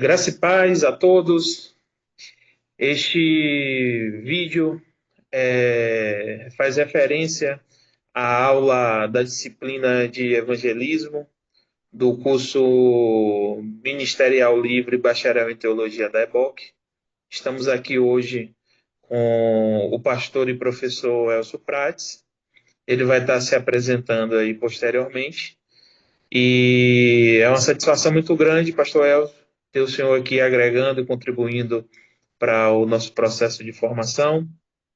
Graça e paz a todos. Este vídeo faz referência à aula da disciplina de evangelismo do curso Ministerial Livre Bacharel em Teologia da EBOC. Estamos aqui hoje com o pastor e professor Elcio Prates. Ele vai estar se apresentando aí posteriormente. E é uma satisfação muito grande, pastor Elcio, ter o senhor aqui agregando e contribuindo para o nosso processo de formação.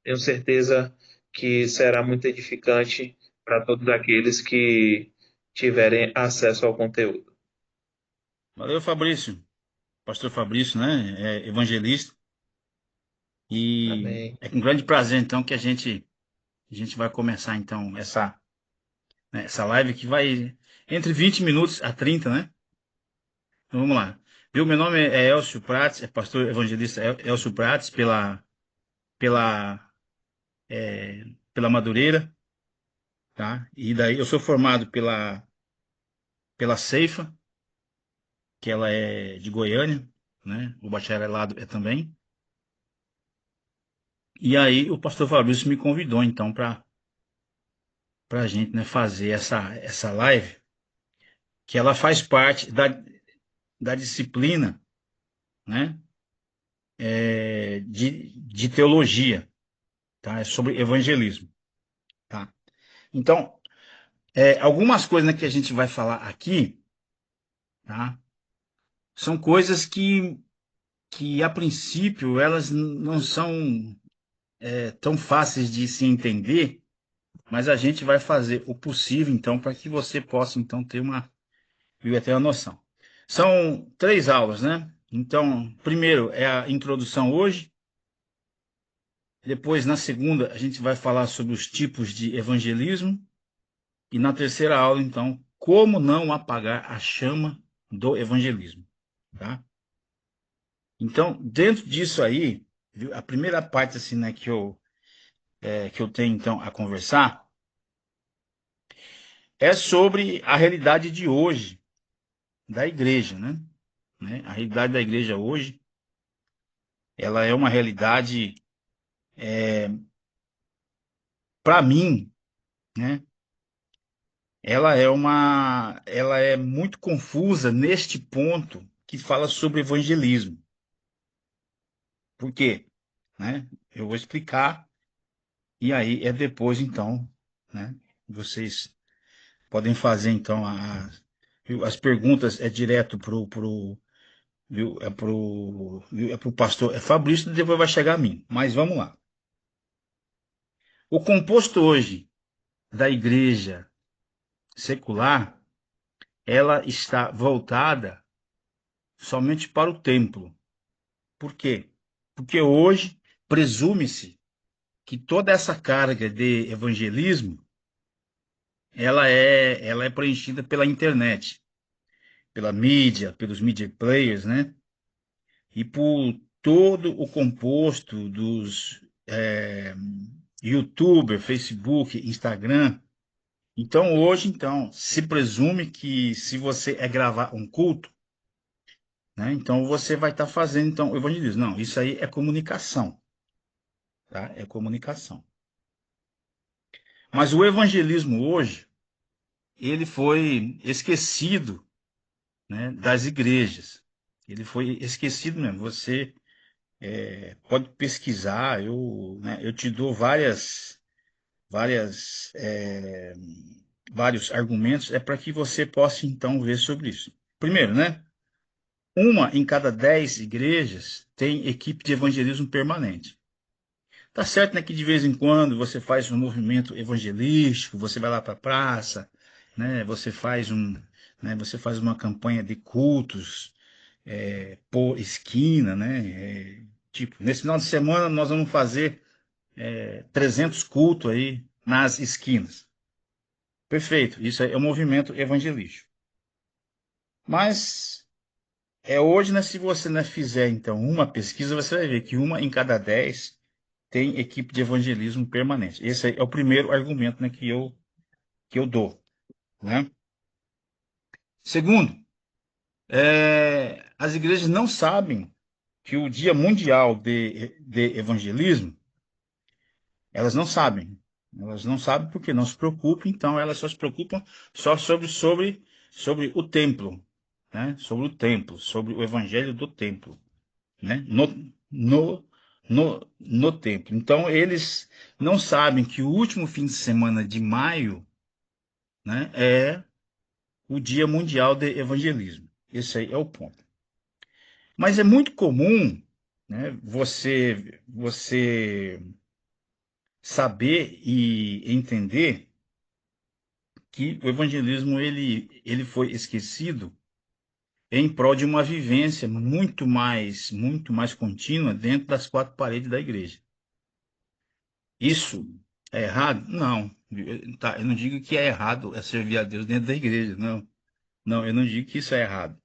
Tenho certeza que será muito edificante para todos aqueles que tiverem acesso ao conteúdo. Valeu, Fabrício. Pastor Fabrício, né? É evangelista. E Amém. é com grande prazer, então, que a gente vai começar, então, essa live que vai entre 20 minutos a 30, né? Então, vamos lá. Viu? Meu nome é Elcio Prates, é pastor evangelista Elcio Prates, pela, pela Madureira, tá? E daí eu sou formado pela Ceifa, que ela é de Goiânia, né? O bacharelado é também. E aí o pastor Fabrício me convidou, então, para a gente, né, fazer essa live, que ela faz parte da disciplina, né, de teologia, tá? É sobre evangelismo, tá? Então, algumas coisas, né, que a gente vai falar aqui, tá? São coisas que a princípio, elas não são tão fáceis de se entender, mas a gente vai fazer o possível, então, para que você possa, então, ter uma noção. São 3 aulas, né? Então, primeiro é a introdução hoje. Depois, na segunda, a gente vai falar sobre os tipos de evangelismo. E na terceira aula, então, como não apagar a chama do evangelismo, tá? Então, dentro disso aí, viu, a primeira parte, assim, né, que eu tenho, então, a conversar é sobre a realidade de hoje da igreja, né? A realidade da igreja hoje, ela é uma realidade, para mim, né? Ela é muito confusa neste ponto que fala sobre evangelismo. Por quê? Né? Eu vou explicar e aí é depois então, né? Vocês podem fazer então viu? As perguntas é direto viu? É pro pastor Fabrício, depois vai chegar a mim. Mas vamos lá. O composto hoje da igreja secular, ela está voltada somente para o templo. Por quê? Porque hoje presume-se que toda essa carga de evangelismo ela é preenchida pela internet, pela mídia, pelos media players, né? E por todo o composto dos YouTuber, Facebook, Instagram. Então hoje, então, se presume que se você gravar um culto, né? Então você vai estar fazendo então o evangelismo. Não, isso aí é comunicação, tá? É comunicação. Mas o evangelismo hoje, ele foi esquecido, né, das igrejas. Ele foi esquecido mesmo. Você pode pesquisar, eu te dou várias, vários argumentos para que você possa então ver sobre isso. Primeiro, né? Uma em cada 10 igrejas tem equipe de evangelismo permanente. Tá certo, né, que de vez em quando você faz um movimento evangelístico, você vai lá para a praça, né, você faz uma campanha de cultos por esquina, né, tipo, nesse final de semana nós vamos fazer 300 cultos aí nas esquinas. Perfeito, isso aí é um movimento evangelístico. Mas hoje, né, se você, né, fizer então uma pesquisa, você vai ver que uma em cada 10 tem equipe de evangelismo permanente. Esse aí é o primeiro argumento, né, que eu dou, né? Segundo, As igrejas não sabem que o Dia Mundial de Evangelismo, elas não sabem. Elas não sabem porque não se preocupam, então elas só se preocupam só sobre o templo, né? Sobre o templo, sobre o evangelho do templo, né? No templo. Então eles não sabem que o último fim de semana de maio, né, é o Dia Mundial de Evangelismo. Esse aí é o ponto. Mas é muito comum, né, você saber e entender que o evangelismo ele foi esquecido em prol de uma vivência muito mais contínua dentro das quatro paredes da igreja. Isso é errado? Não. Tá, eu não digo que é errado servir a Deus dentro da igreja, não. Não, eu não digo que isso é errado.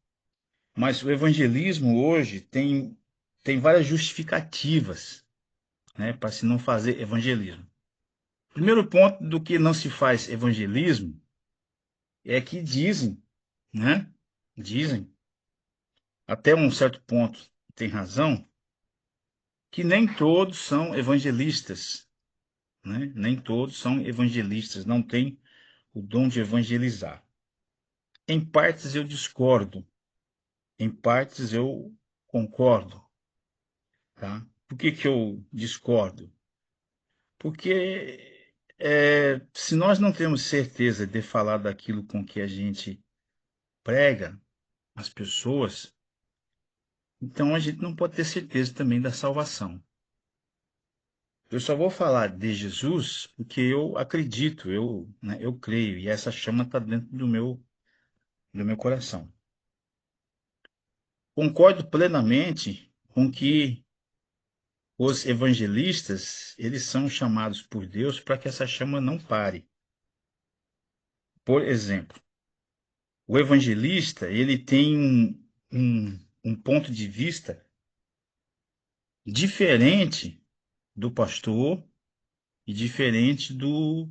Mas o evangelismo hoje tem várias justificativas, né, para se não fazer evangelismo. Primeiro ponto do que não se faz evangelismo é que dizem, né? Dizem, até um certo ponto tem razão, que nem todos são evangelistas, né? Nem todos são evangelistas, não têm o dom de evangelizar. Em partes eu discordo, em partes eu concordo, tá? Por que que eu discordo? Porque se nós não temos certeza de falar daquilo com que a gente prega às pessoas, então a gente não pode ter certeza também da salvação. Eu só vou falar de Jesus porque eu acredito, né, eu creio, e essa chama está dentro do meu coração. Concordo plenamente com que os evangelistas, eles são chamados por Deus para que essa chama não pare. Por exemplo, o evangelista, ele tem um ponto de vista diferente do pastor e diferente do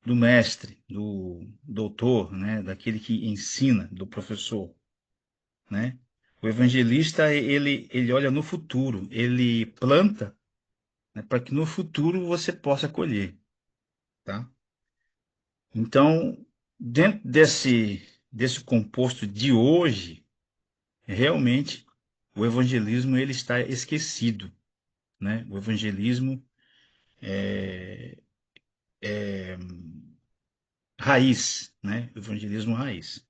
mestre, do doutor, né, daquele que ensina, do professor, né? O evangelista, ele olha no futuro, ele planta, né, para que no futuro você possa colher, tá? Então, dentro desse composto de hoje, realmente, o evangelismo ele está esquecido, né? O evangelismo é raiz, né? O evangelismo raiz.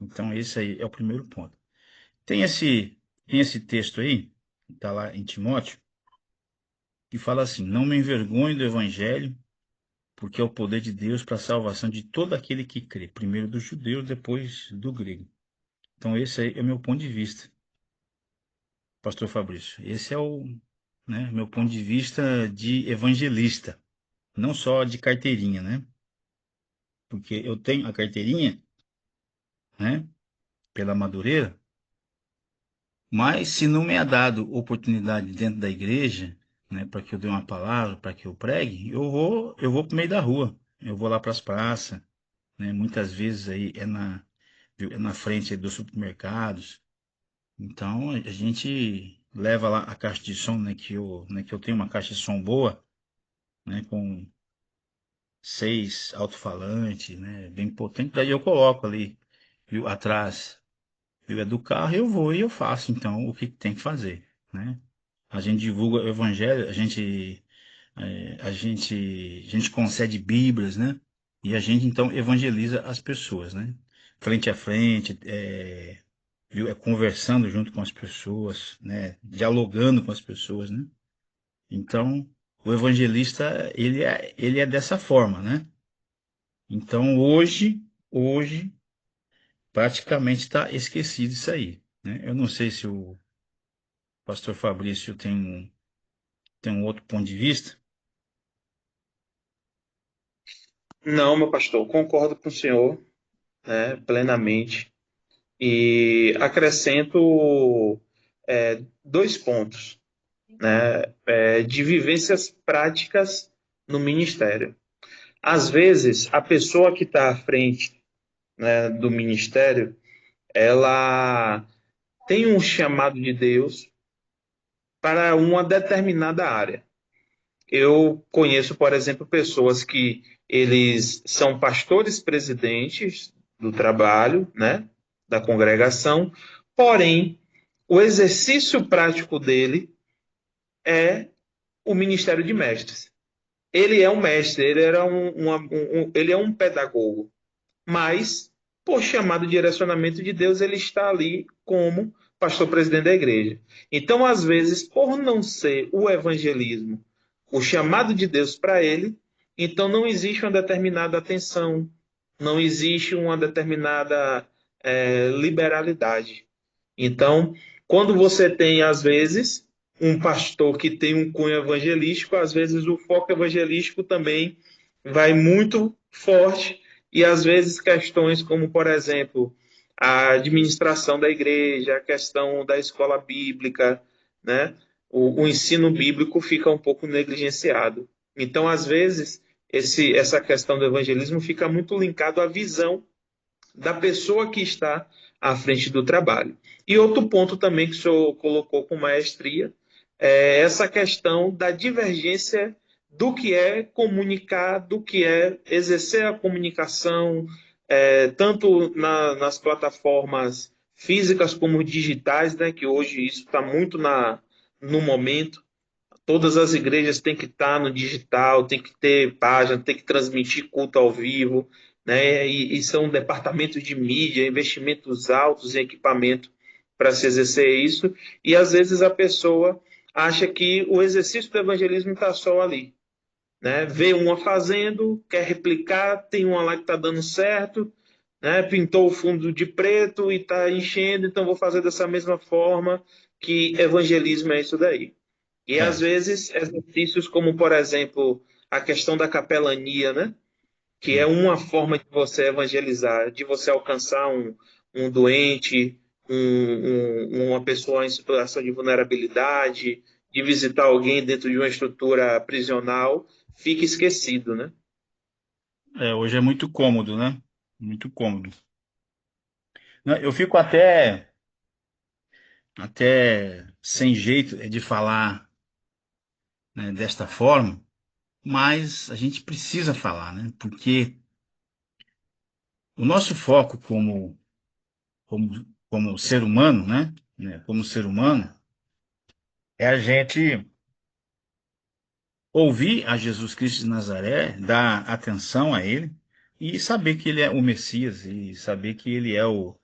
Então, esse aí é o primeiro ponto. Tem esse texto aí, que está lá em Timóteo, que fala assim: Não me envergonhe do evangelho, porque é o poder de Deus para a salvação de todo aquele que crê, primeiro do judeu, depois do grego. Então, esse aí é o meu ponto de vista, Pastor Fabrício. Esse é né, meu ponto de vista de evangelista, não só de carteirinha, né? Porque eu tenho a carteirinha, né, pela Madureira, mas se não me é dado oportunidade dentro da igreja, né, para que eu dê uma palavra, para que eu pregue, eu vou para o meio da rua, eu vou lá para as praças, né? Muitas vezes aí é na frente dos supermercados. Então a gente leva lá a caixa de som, né, que eu tenho uma caixa de som boa, né, com 6 alto-falantes, né, bem potente. Daí eu coloco ali, viu, atrás, viu, é do carro, eu vou e eu faço então o que tem que fazer, né? A gente divulga o evangelho, a gente concede Bíblias, né? E a gente então evangeliza as pessoas, né? Frente a frente, viu? Conversando junto com as pessoas, né? Dialogando com as pessoas, né? Então, o evangelista, ele é dessa forma, né? Então, hoje, praticamente está esquecido isso aí, né? Eu não sei se o pastor Fabrício tem um outro ponto de vista. Não, meu pastor, concordo com o senhor, né, plenamente. E acrescento dois pontos, né, de vivências práticas no ministério. Às vezes, a pessoa que está à frente, né, do ministério, ela tem um chamado de Deus para uma determinada área. Eu conheço, por exemplo, pessoas que eles são pastores presidentes do trabalho, né, da congregação, porém, o exercício prático dele é o ministério de mestres. Ele é um mestre, ele, era ele é um pedagogo, mas, por chamado e direcionamento de Deus, ele está ali como pastor presidente da igreja. Então, às vezes, por não ser o evangelismo o chamado de Deus para ele, então não existe uma determinada atenção, não existe uma determinada liberalidade. Então, quando você tem, às vezes, um pastor que tem um cunho evangelístico, às vezes o foco evangelístico também vai muito forte, e às vezes questões como, por exemplo, a administração da igreja, a questão da escola bíblica, né? O ensino bíblico fica um pouco negligenciado. Então, às vezes, essa questão do evangelismo fica muito linkado à visão da pessoa que está à frente do trabalho. E outro ponto também que o senhor colocou com maestria é essa questão da divergência do que é comunicar, do que é exercer a comunicação, tanto nas plataformas físicas como digitais, né, que hoje isso está muito no momento. Todas as igrejas têm que estar no digital, tem que ter página, tem que transmitir culto ao vivo, né? E são departamentos de mídia, investimentos altos em equipamento para se exercer isso. E às vezes a pessoa acha que o exercício do evangelismo está só ali, né? Vê uma fazendo, quer replicar, tem uma lá que está dando certo, né? Pintou o fundo de preto e está enchendo, então vou fazer dessa mesma forma, que evangelismo é isso daí. E às É, vezes exercícios como, por exemplo, a questão da capelania, né? Que é sim. uma forma de você evangelizar, de você alcançar um doente, uma pessoa em situação de vulnerabilidade, de visitar alguém dentro de uma estrutura prisional, fica esquecido, né? Hoje é muito cômodo, né? Muito cômodo. Não, eu fico até sem jeito de falar, né, desta forma, mas a gente precisa falar, né? Porque o nosso foco como ser humano, né? Como ser humano, é a gente ouvir a Jesus Cristo de Nazaré, dar atenção a Ele e saber que Ele é o Messias e saber que Ele é o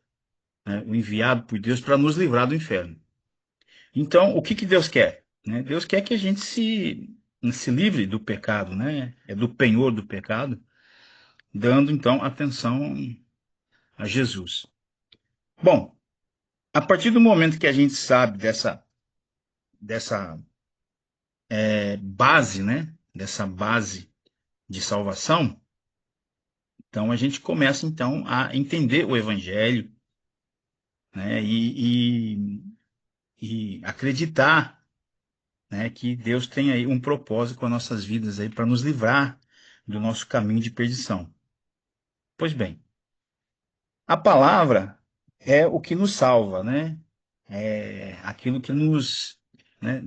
enviado por Deus para nos livrar do inferno. Então, o que que Deus quer? Né? Deus quer que a gente se livre do pecado, né? É do penhor do pecado, dando então atenção a Jesus. Bom, a partir do momento que a gente sabe dessa base, né? Dessa base de salvação, então a gente começa então a entender o Evangelho, né? E acreditar, né, que Deus tem aí um propósito com as nossas vidas aí para nos livrar do nosso caminho de perdição. Pois bem, a palavra é o que nos salva, né? É aquilo que né,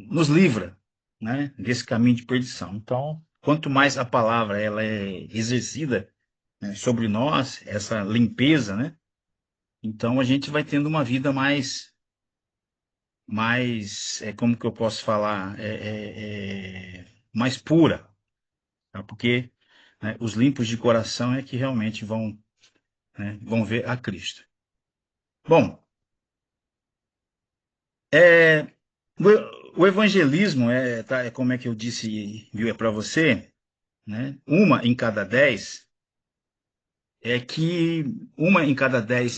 nos livra, né, desse caminho de perdição. Então, quanto mais a palavra ela é exercida, né, sobre nós, essa limpeza, né? Então a gente vai tendo uma vida como que eu posso falar, mais pura, tá? Porque, né, os limpos de coração é que realmente vão, né, vão ver a Cristo. Bom, é, o evangelismo é como é que eu disse, viu, é para você, né? Uma em cada 10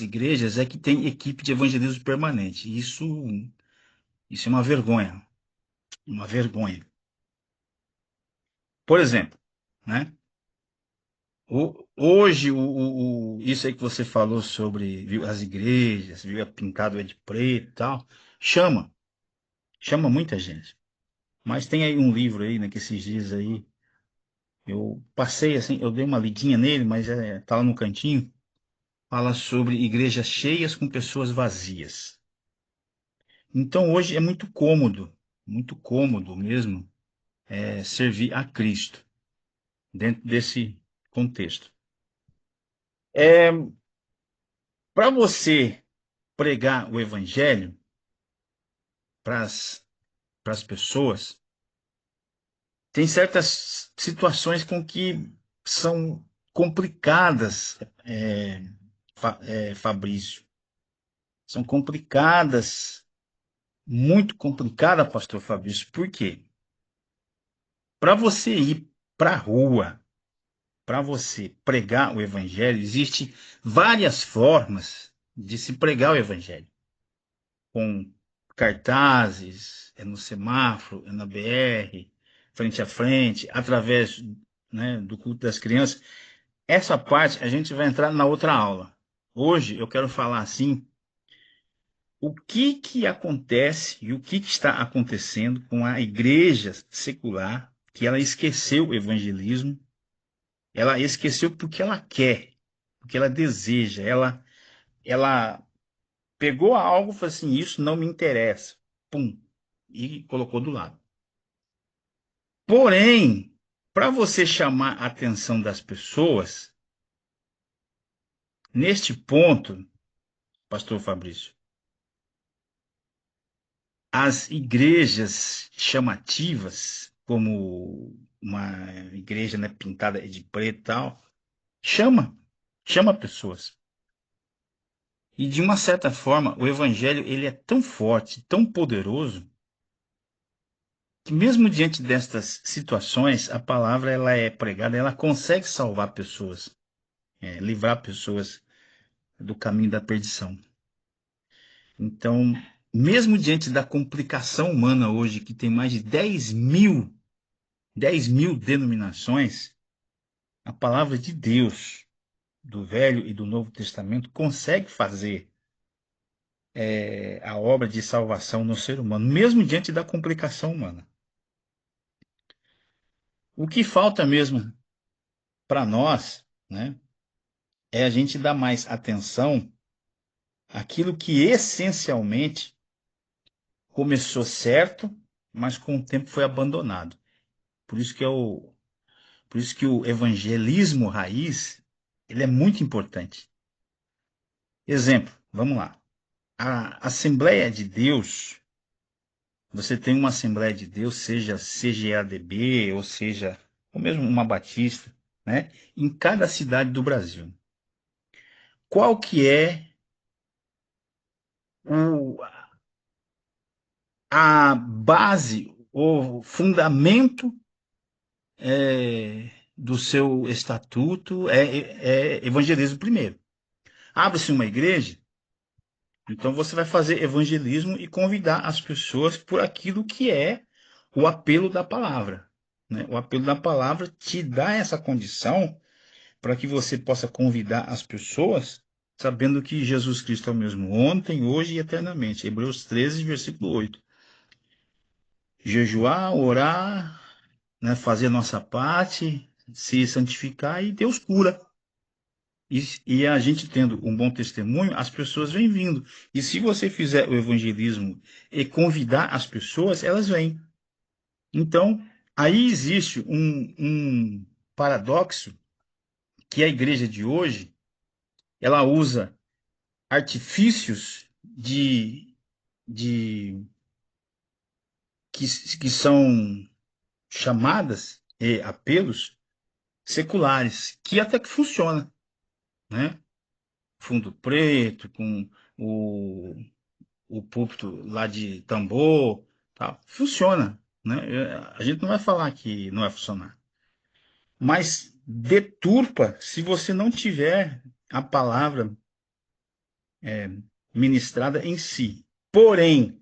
igrejas é que tem equipe de evangelismo permanente. Isso é uma vergonha, uma vergonha. Por exemplo, né? Hoje, isso aí que você falou sobre, viu, as igrejas, viu, pintado é de preto e tal, chama muita gente. Mas tem aí um livro aí, né, que esses dias aí, eu passei assim, eu dei uma lidinha nele, mas tá lá no cantinho, fala sobre igrejas cheias com pessoas vazias. Então, hoje é muito cômodo mesmo, servir a Cristo dentro desse contexto. Para você pregar o evangelho para as pessoas, tem certas situações com que são complicadas, Fabrício. São complicadas, muito complicadas, pastor Fabrício. Por quê? Para você ir para a rua, para você pregar o evangelho, existem várias formas de se pregar o evangelho. Com cartazes, no semáforo, na BR, frente a frente, através, né, do culto das crianças. Essa parte a gente vai entrar na outra aula. Hoje eu quero falar assim, o que que acontece e o que que está acontecendo com a igreja secular, que ela esqueceu o evangelismo, ela esqueceu porque ela quer, porque ela deseja, ela pegou algo e falou assim, isso não me interessa. Pum, e colocou do lado. Porém, para você chamar a atenção das pessoas, neste ponto, pastor Fabrício, as igrejas chamativas, como uma igreja, né, pintada de preto e tal, chama, chama pessoas. E de uma certa forma, o evangelho ele é tão forte, tão poderoso, que mesmo diante destas situações, a palavra ela é pregada, ela consegue salvar pessoas, livrar pessoas do caminho da perdição. Então, mesmo diante da complicação humana hoje, que tem mais de 10 mil denominações, a palavra de Deus, do Velho e do Novo Testamento, consegue fazer a obra de salvação no ser humano, mesmo diante da complicação humana. O que falta mesmo para nós, né, é a gente dar mais atenção àquilo que essencialmente começou certo, mas com o tempo foi abandonado. Por isso que o evangelismo raiz, ele é muito importante. Exemplo, vamos lá. A Assembleia de Deus, você tem uma Assembleia de Deus, seja CGADB, ou mesmo uma Batista, né? Em cada cidade do Brasil. Qual que é o, a base, o fundamento do seu estatuto? É evangelismo primeiro. Abre-se uma igreja, então você vai fazer evangelismo e convidar as pessoas por aquilo que é o apelo da palavra, né? O apelo da palavra te dá essa condição para que você possa convidar as pessoas, sabendo que Jesus Cristo é o mesmo ontem, hoje e eternamente. Hebreus 13, versículo 8. Jejuar, orar, né, fazer a nossa parte, se santificar e Deus cura. E a gente tendo um bom testemunho, as pessoas vêm vindo. E se você fizer o evangelismo e convidar as pessoas, elas vêm. Então, aí existe um paradoxo que a igreja de hoje, ela usa artifícios de que são chamadas e apelos seculares, que até que funciona, né? Fundo preto, com o o púlpito lá de tambor, tal. Funciona, né? A gente não vai falar que não vai funcionar, mas deturpa se você não tiver a palavra ministrada em si. Porém,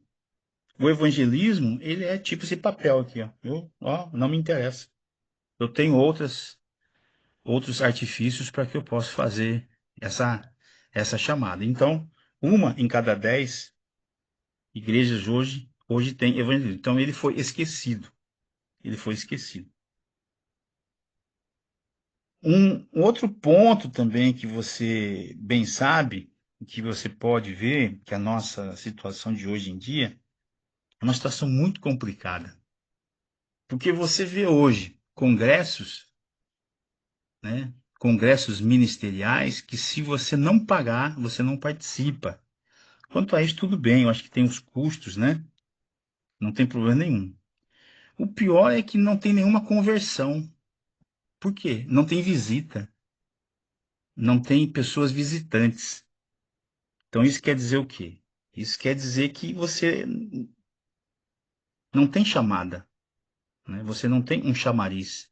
o evangelismo, ele é tipo esse papel aqui, ó. Não me interessa. Eu tenho outros artifícios para que eu possa fazer essa chamada. Então, uma em cada 10 igrejas hoje tem evangelismo. Então, ele foi esquecido. Ele foi esquecido. Um outro ponto também que você bem sabe, que você pode ver, que a nossa situação de hoje em dia é uma situação muito complicada. Porque você vê hoje congressos, né, congressos ministeriais, que se você não pagar, você não participa. Quanto a isso, tudo bem, eu acho que tem os custos, né? Não tem problema nenhum. O pior é que não tem nenhuma conversão. Por quê? Não tem visita, não tem pessoas visitantes. Então isso quer dizer o quê? Isso quer dizer que você não tem chamada, né? Você não tem um chamariz,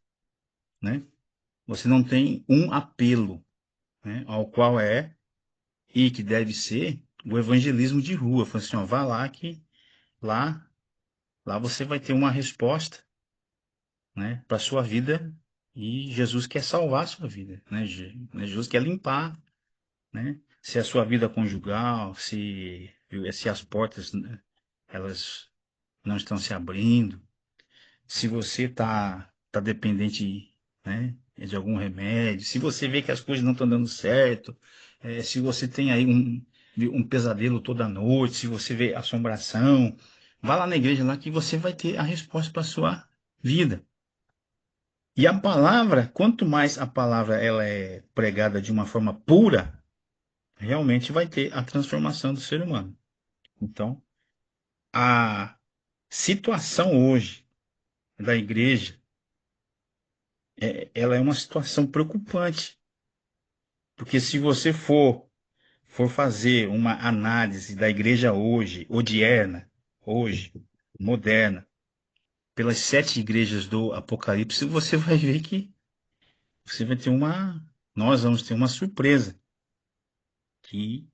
né? Você não tem um apelo, né? Ao qual é e que deve ser o evangelismo de rua. Fala assim, ó, vá lá que lá, lá você vai ter uma resposta, né, para sua vida e Jesus quer salvar a sua vida, né? Jesus quer limpar, né? Se a sua vida conjugal, se as portas, né, elas não estão se abrindo, se você tá dependente, né, de algum remédio, se você vê que as coisas não estão dando certo, se você tem aí um pesadelo toda noite, se você vê assombração, vá lá na igreja lá que você vai ter a resposta para sua vida. E a palavra, quanto mais a palavra ela é pregada de uma forma pura, realmente vai ter a transformação do ser humano. Então, a situação hoje da igreja, ela é uma situação preocupante, porque se você for fazer uma análise da igreja hoje, odierna, hoje, moderna, pelas 7 igrejas do Apocalipse, você vai ver que você vai ter nós vamos ter uma surpresa, que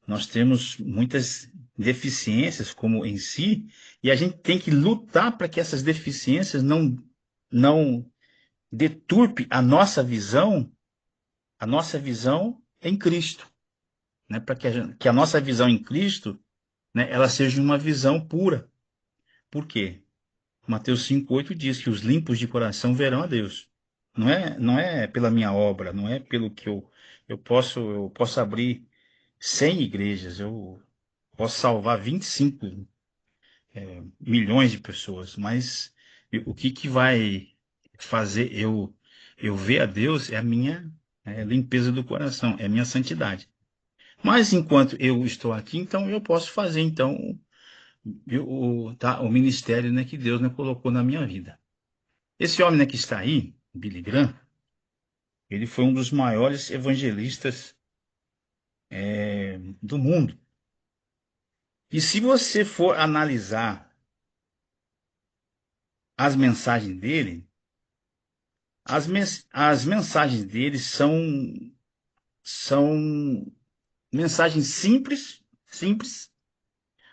nós temos muitas deficiências como em si, e a gente tem que lutar para que essas deficiências não deturpe a nossa visão em Cristo, né? Para que a nossa visão em Cristo, né, ela seja uma visão pura. Por quê? Mateus 5,8 diz que os limpos de coração verão a Deus. Não é pela minha obra, não é pelo que eu posso abrir 100 igrejas, eu posso salvar 25 milhões de pessoas, mas o que vai fazer eu ver a Deus é a minha limpeza do coração, é a minha santidade. Mas enquanto eu estou aqui, então eu posso fazer então o ministério, né, que Deus, né, colocou na minha vida. Esse homem, né, que está aí, Billy Graham, ele foi um dos maiores evangelistas do mundo. E se você for analisar as mensagens dele, as mensagens dele são mensagens simples, simples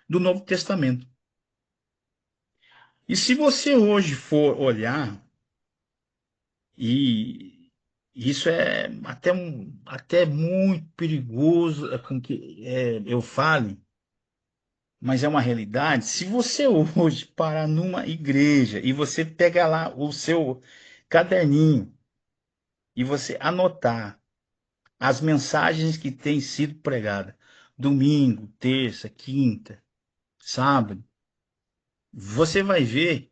do Novo Testamento. E se você hoje for olhar, e isso é até muito perigoso com que eu fale, mas é uma realidade. Se você hoje parar numa igreja e você pegar lá o seu caderninho e você anotar as mensagens que têm sido pregadas, domingo, terça, quinta, sábado, você vai ver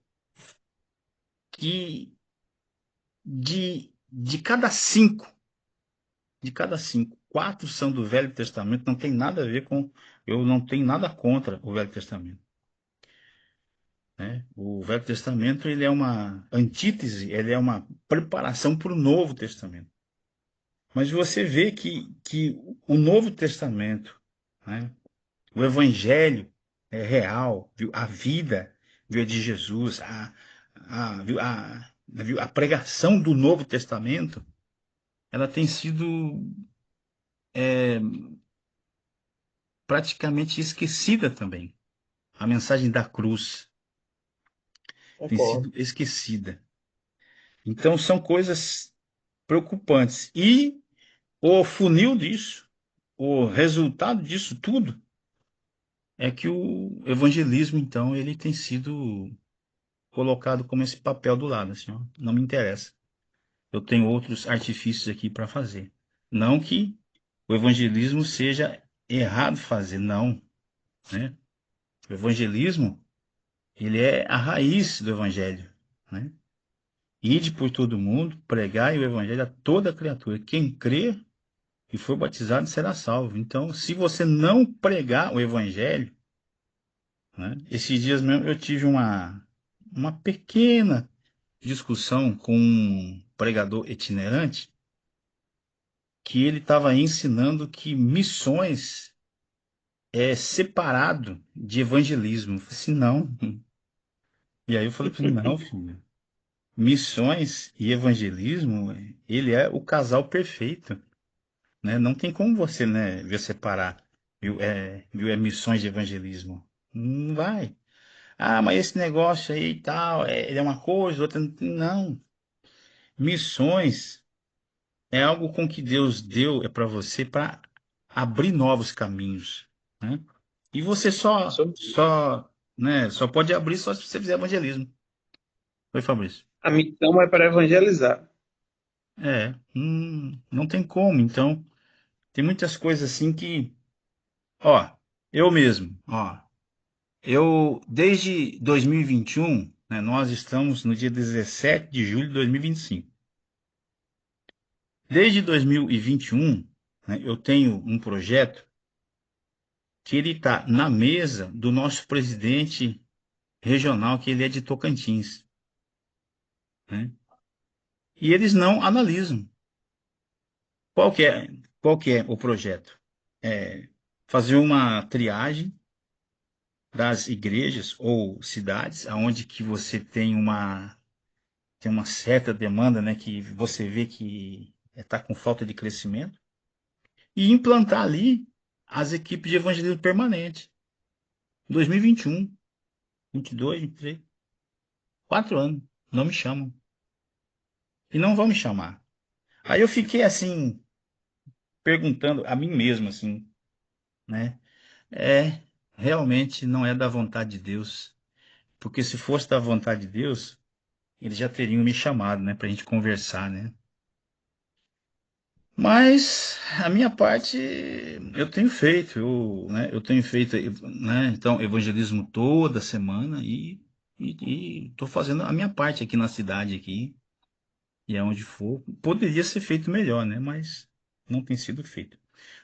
que de cada cinco, quatro são do Velho Testamento, não tem nada a ver com, eu não tenho nada contra o Velho Testamento, né? O Velho Testamento, ele é uma antítese, ele é uma preparação para o Novo Testamento. Mas você vê que o Novo Testamento, né, o Evangelho é real, viu? A vida, viu, é de Jesus, viu, viu, a pregação do Novo Testamento, ela tem sido praticamente esquecida também. A mensagem da cruz tem Concordo. sido esquecida. Então são coisas preocupantes. E o funil disso, o resultado disso tudo, é que o evangelismo, então, ele tem sido colocado como esse papel do lado, assim, ó, não me interessa. eu tenho outros artifícios aqui para fazer. Não que o evangelismo seja errado fazer, não, né? O evangelismo, ele é a raiz do evangelho, né? Ide por todo mundo, pregai o evangelho a toda criatura. Quem crê e for batizado será salvo. Então, se você não pregar o evangelho, né? Esses dias mesmo eu tive uma pequena discussão com um pregador itinerante que ele estava ensinando que missões é separado de evangelismo. Eu falei assim, não. E aí eu falei para ele, não, filho. Missões e evangelismo, ele é o casal perfeito, né? Não tem como você, né, ver separar, viu, missões de evangelismo. Não vai. Ah, mas esse negócio aí e tal, ele é uma coisa, outra não. Missões é algo com que Deus deu para você para abrir novos caminhos, né? E você só pode abrir só se você fizer evangelismo. Oi, Fabrício. A missão é para evangelizar. Não tem como. Então, tem muitas coisas assim que, ó, eu mesmo, ó, eu desde 2021, né, nós estamos no dia 17 de julho de 2025. Desde 2021, né, eu tenho um projeto que ele está na mesa do nosso presidente regional, que ele é de Tocantins, né? E eles não analisam. Qual que é, qual que é o projeto? É fazer uma triagem das igrejas ou cidades aonde que você tem uma certa demanda, né, que você vê que está com falta de crescimento, e implantar ali as equipes de evangelismo permanente. 2021, 22, 23, 4 anos, não me chamam. E não vão me chamar. Aí eu fiquei assim, perguntando a mim mesmo, assim, né? Realmente não é da vontade de Deus. Porque se fosse da vontade de Deus, eles já teriam me chamado, né, pra gente conversar, né? Mas a minha parte eu tenho feito, eu tenho feito, né, então, evangelismo toda semana e tô fazendo a minha parte aqui na cidade aqui, e aonde for. Poderia ser feito melhor, né? Mas não tem sido feito.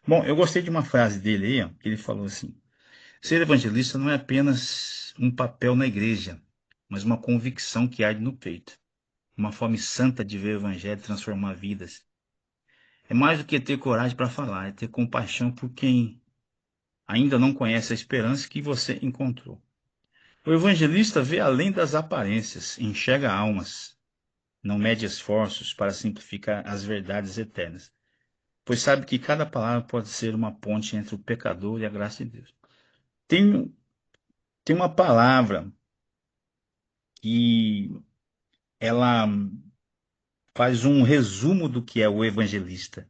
Bom, eu gostei de uma frase dele aí, ó, que ele falou assim: ser evangelista não é apenas um papel na igreja, mas uma convicção que arde no peito, uma fome santa de ver o evangelho transformar vidas. É mais do que ter coragem para falar, é ter compaixão por quem ainda não conhece a esperança que você encontrou. O evangelista vê além das aparências, enxerga almas, não mede esforços para simplificar as verdades eternas, pois sabe que cada palavra pode ser uma ponte entre o pecador e a graça de Deus. Tem, tem uma palavra que ela faz um resumo do que é o evangelista,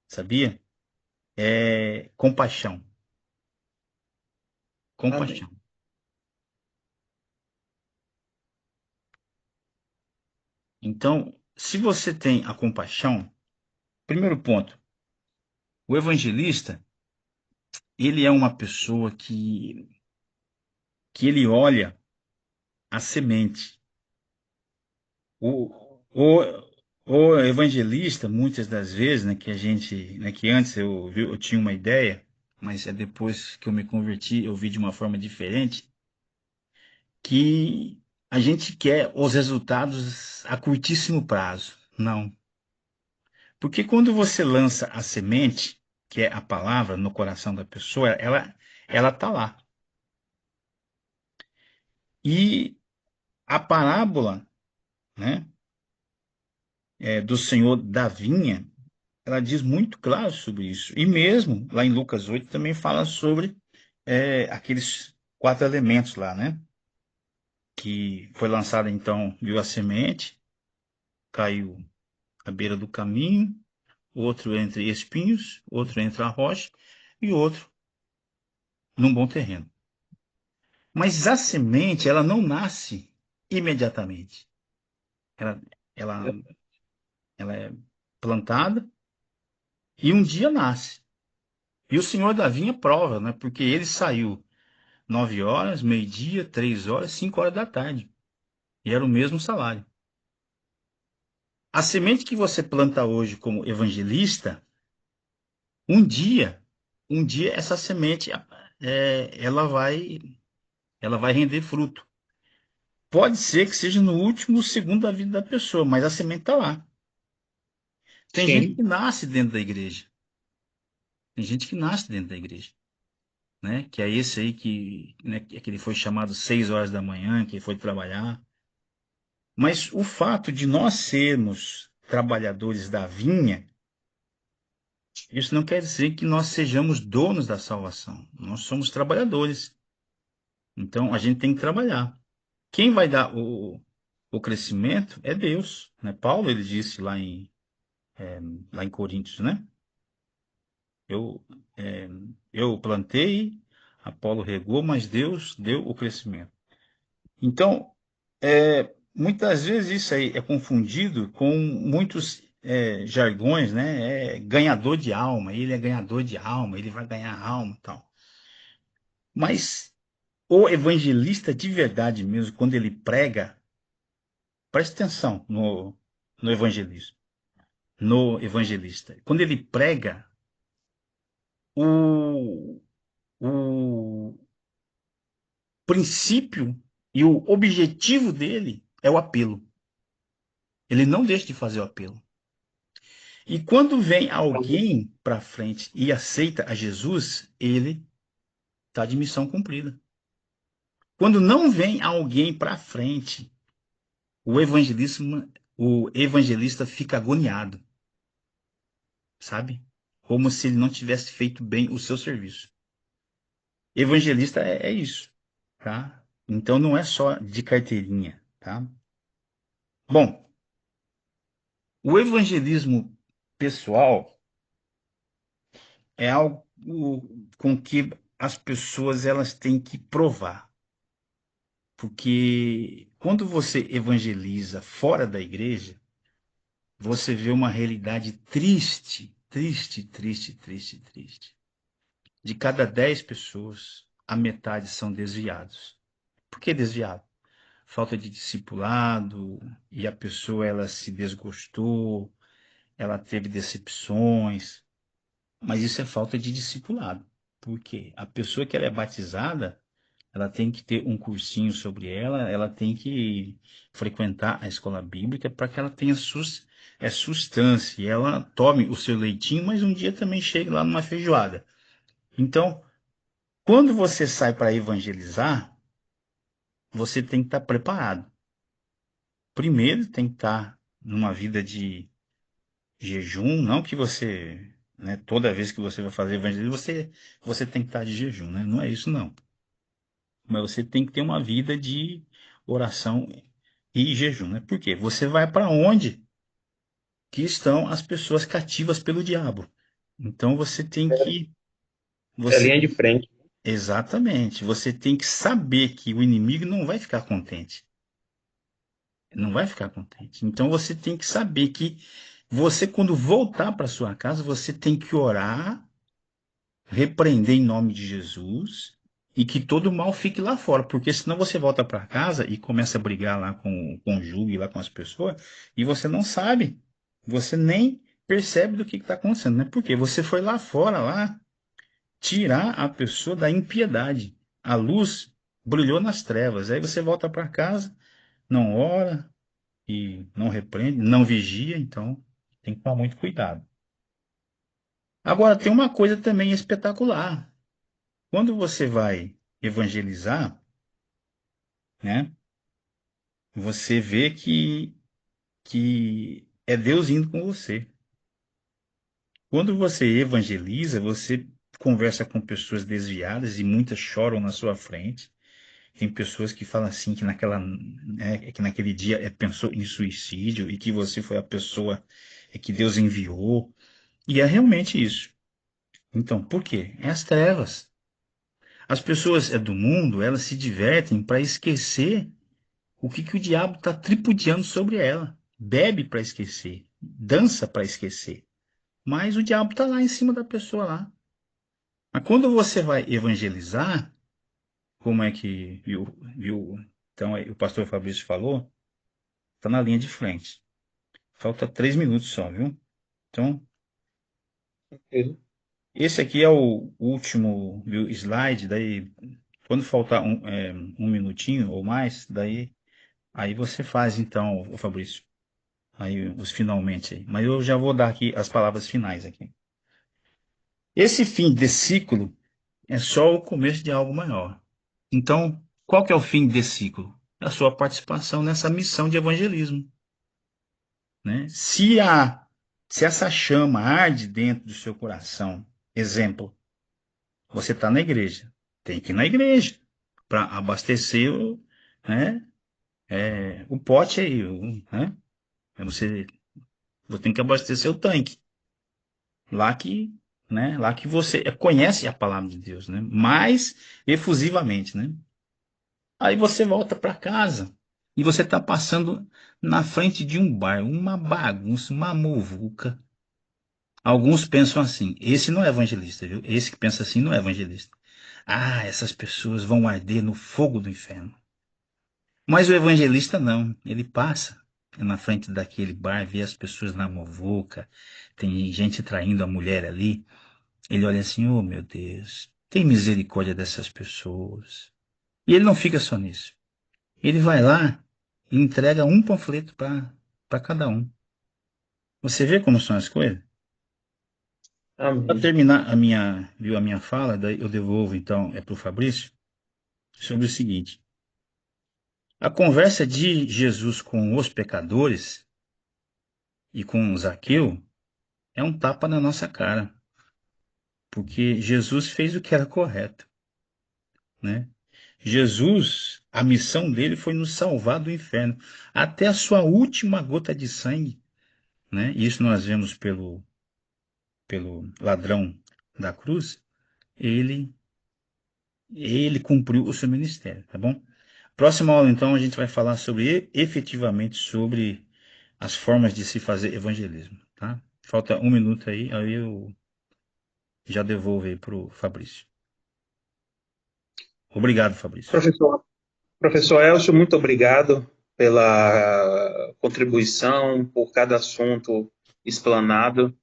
sabia? É compaixão. Amém. Compaixão. Então, se você tem a compaixão, primeiro ponto, o evangelista, ele é uma pessoa que ele olha a semente. O, o, o evangelista, muitas das vezes, né, que a gente, né, que antes eu tinha uma ideia, mas é depois que eu me converti, eu vi de uma forma diferente, que a gente quer os resultados a curtíssimo prazo. Não. Porque quando você lança a semente, que é a palavra no coração da pessoa, ela tá lá. E a parábola, né, do Senhor da vinha, ela diz muito claro sobre isso. E mesmo lá em Lucas 8 também fala sobre aqueles 4 elementos lá, né? Que foi lançada então, viu a semente, caiu à beira do caminho, outro entre espinhos, outro entre a rocha e outro num bom terreno. Mas a semente, ela não nasce imediatamente. Ela, ela é plantada e um dia nasce. E o senhor da vinha prova, né? Porque ele saiu 9 horas, meio-dia, 3 horas, 5 horas da tarde. E era o mesmo salário. A semente que você planta hoje como evangelista, um dia, um dia essa semente ela vai render fruto. Pode ser que seja no último segundo da vida da pessoa, mas a semente está lá. Tem gente Sim, que nasce dentro da igreja. Tem gente que nasce dentro da igreja, né? Que é esse aí que, né, que ele foi chamado 6 horas da manhã, que foi trabalhar. Mas o fato de nós sermos trabalhadores da vinha, isso não quer dizer que nós sejamos donos da salvação. Nós somos trabalhadores. Então a gente tem que trabalhar. Quem vai dar o crescimento é Deus, né? Paulo ele disse lá em Coríntios, né? Eu, é, eu plantei, Apolo regou, mas Deus deu o crescimento. Então, muitas vezes isso aí é confundido com muitos jargões, né? É ganhador de alma, ele é ganhador de alma, ele vai ganhar alma e tal. Mas o evangelista de verdade mesmo, quando ele prega, preste atenção no evangelismo, no evangelista. Quando ele prega, o, o princípio e o objetivo dele é o apelo. Ele não deixa de fazer o apelo. E quando vem alguém para frente e aceita a Jesus, ele está de missão cumprida. Quando não vem alguém para frente, o evangelista fica agoniado, sabe? Como se ele não tivesse feito bem o seu serviço. Evangelista é isso, tá? Então não é só de carteirinha, tá? Bom, o evangelismo pessoal é algo com que as pessoas elas têm que provar. Porque quando você evangeliza fora da igreja, você vê uma realidade triste, triste, triste, triste, triste. De cada 10 pessoas, a metade são desviados. Por que desviado? Falta de discipulado, e a pessoa ela se desgostou, ela teve decepções, mas isso é falta de discipulado. Por quê? A pessoa que ela é batizada, ela tem que ter um cursinho sobre ela, ela tem que frequentar a escola bíblica para que ela tenha sustância, e ela tome o seu leitinho, mas um dia também chegue lá numa feijoada. Então, quando você sai para evangelizar, você tem que estar preparado. Primeiro, tem que estar numa vida de jejum, não que você, né, toda vez que você vai fazer evangelismo, você tem que estar de jejum, né? Não é isso, não. Mas você tem que ter uma vida de oração e jejum, né? Por quê? Você vai para onde que estão as pessoas cativas pelo diabo. Então é você linha de frente. exatamente, você tem que saber que o inimigo não vai ficar contente. Não vai ficar contente. Então você tem que saber que você, quando voltar para sua casa, você tem que orar, repreender em nome de Jesus e que todo mal fique lá fora, porque senão você volta para casa e começa a brigar lá com o cônjuge, lá com as pessoas, e você não sabe, você nem percebe do que está acontecendo, né? Porque você foi lá fora, lá, tirar a pessoa da impiedade. A luz brilhou nas trevas. Aí você volta para casa, não ora e não repreende, não vigia, então tem que tomar muito cuidado. Agora, tem uma coisa também espetacular. Quando você vai evangelizar, né, você vê que é Deus indo com você. Quando você evangeliza, você conversa com pessoas desviadas e muitas choram na sua frente. Tem pessoas que falam assim que naquele dia pensou em suicídio e que você foi a pessoa que Deus enviou. E é realmente isso. Então, por quê? É as trevas. As pessoas do mundo, elas se divertem para esquecer o que o diabo está tripudiando sobre ela. bebe para esquecer, dança para esquecer. Mas o diabo está lá em cima da pessoa lá. Mas quando você vai evangelizar, como é que viu? Então, aí, o pastor Fabrício falou, está na linha de frente. Falta 3 minutos só, viu? Então, esse aqui é o último, viu, slide. Daí, quando faltar um minutinho ou mais, daí aí você faz, então, o Fabrício. Aí os finalmente aí. Mas eu já vou dar aqui as palavras finais aqui. Esse fim desse ciclo é só o começo de algo maior. Então, qual que é o fim desse ciclo? É a sua participação nessa missão de evangelismo, né? Se essa chama arde dentro do seu coração, exemplo, você está na igreja, tem que ir na igreja para abastecer né, o pote aí, né? Você, você tem que abastecer o tanque. Lá que, né, lá que você conhece a palavra de Deus, né? Mais efusivamente, né? Aí você volta para casa e você está passando na frente de um bar, uma bagunça, uma muvuca. Alguns pensam assim, esse não é evangelista, viu? Esse que pensa assim não é evangelista. Ah, essas pessoas vão arder no fogo do inferno. Mas o evangelista não, ele passa na frente daquele bar, vê as pessoas na muvuca, tem gente traindo a mulher ali. Ele olha assim, oh meu Deus, tem misericórdia dessas pessoas. E ele não fica só nisso. Ele vai lá e entrega um panfleto para cada um. Você vê como são as coisas? Para Amém. terminar viu, a minha fala, daí eu devolvo então para o Fabrício, sobre o seguinte. A conversa de Jesus com os pecadores e com Zaqueu é um tapa na nossa cara, porque Jesus fez o que era correto, né? Jesus, a missão dele foi nos salvar do inferno, até a sua última gota de sangue, né? Isso nós vemos pelo ladrão da cruz, ele ele cumpriu o seu ministério, tá bom? Próxima aula, então, a gente vai falar sobre efetivamente sobre as formas de se fazer evangelismo, tá? Falta 1 minuto aí eu já devolvo aí para o Fabrício. Obrigado, Fabrício. Professor, professor Elcio, muito obrigado pela contribuição, por cada assunto explanado.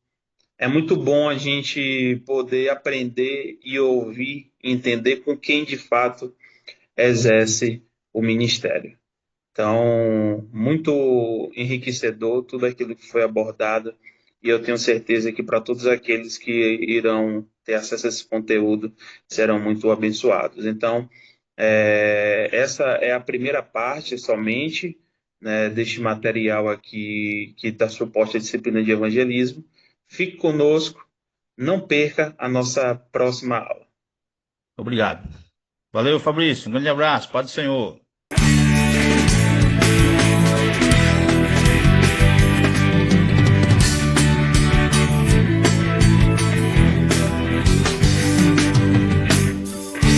É muito bom a gente poder aprender e ouvir, entender com quem de fato exerce o ministério. Então, muito enriquecedor tudo aquilo que foi abordado, e eu tenho certeza que para todos aqueles que irão ter acesso a esse conteúdo serão muito abençoados. Então, essa é a primeira parte somente, né, deste material aqui que está suposto à disciplina de evangelismo. Fique conosco, não perca a nossa próxima aula. Obrigado. Valeu, Fabrício. Um grande abraço. Paz do Senhor.